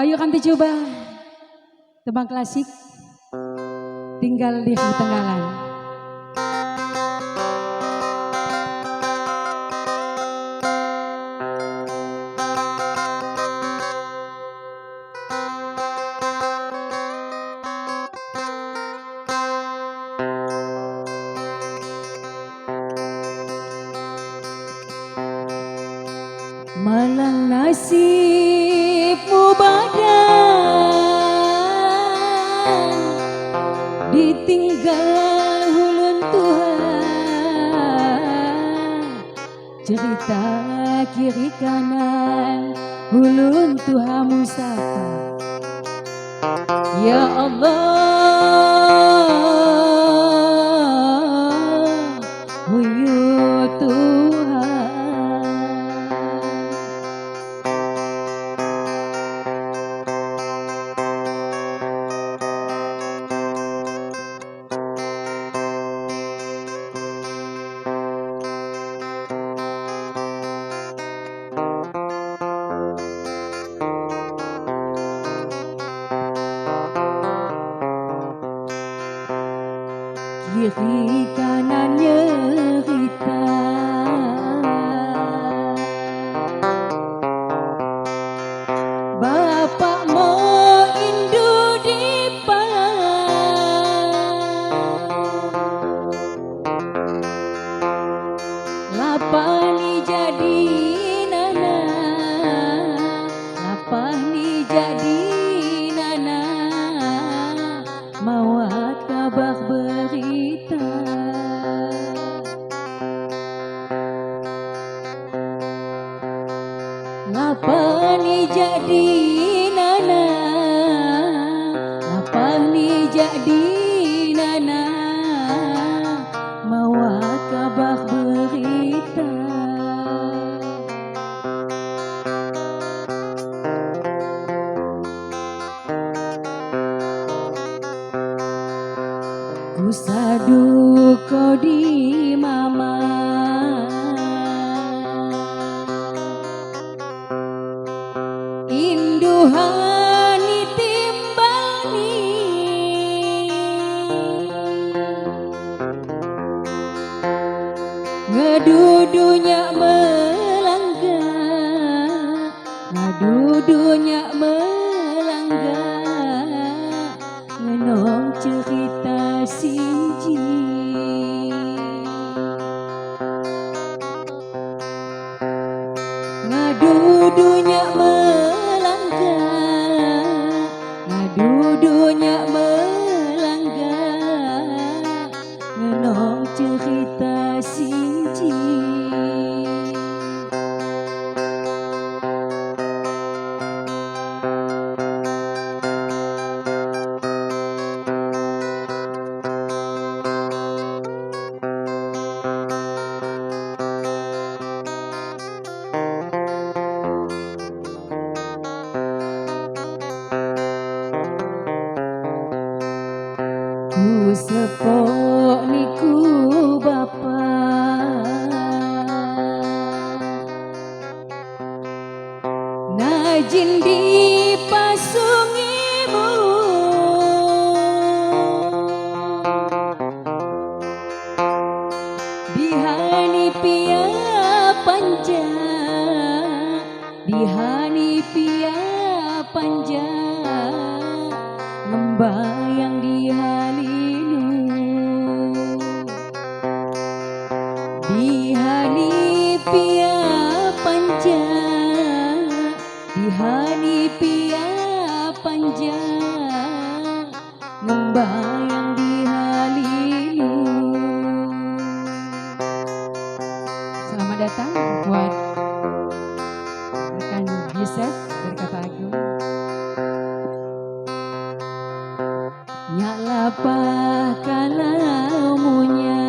Ayo kan dicoba tebang klasik tinggal di Tenggalan. Malang nasibmu badan ditinggal ulun Tuhan, cerita kiri kanan ulun Tuhan musaka. Ya Allah, huyu Tuhan. Kiri kanan nyerita, bapak mau indu lapani jadi nana, lapani jadi nana, mawat kabar berita. Lapani jadi nana, lapani jadi nana, mawat kabar berita. Ku sadu kau di mama, induhani timbani, ngedudunya melangga, ngedudunya melangga, ngenong cerita sinci. Ngadudunya melangga, ngadudunya melangga, ngenong cerita sinci. Ku sepok niku bapa, najin di pasungimu, dihani pia panja, dihani pia panja, membayang di halinu, dihani pia panja, dihani pia panja, membayang di halinu. Selamat datang buat rekan Yusuf dari Kata Agung. Nyalapah kalau munya,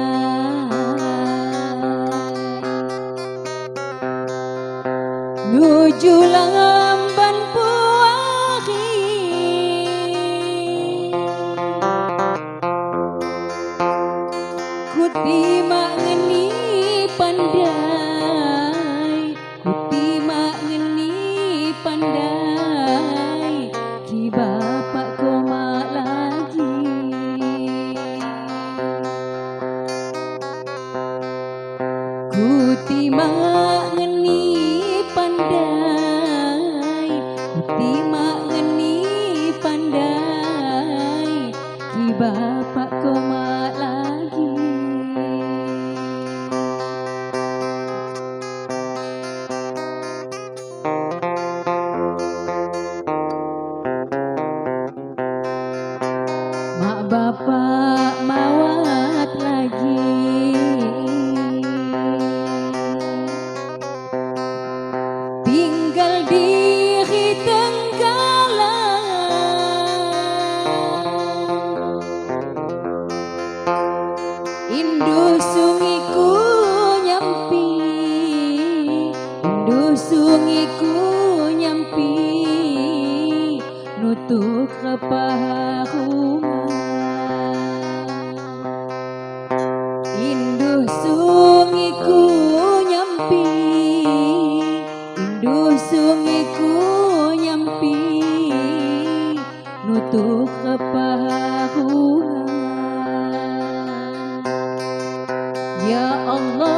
nuju lamban puari, kutima ngeni pandai, kutima ngeni pandai. Timak ngeni pandai di bapak komak lagi. Mak bapak mawat lagi, tinggal diri tenggalan, indu sungiku nyampi, indu sungiku nyampi, nutuk kepaharungan. Indu sungiku nyampi, indu sungiku nyampi, nutuk kepaharungan. Ya Allah,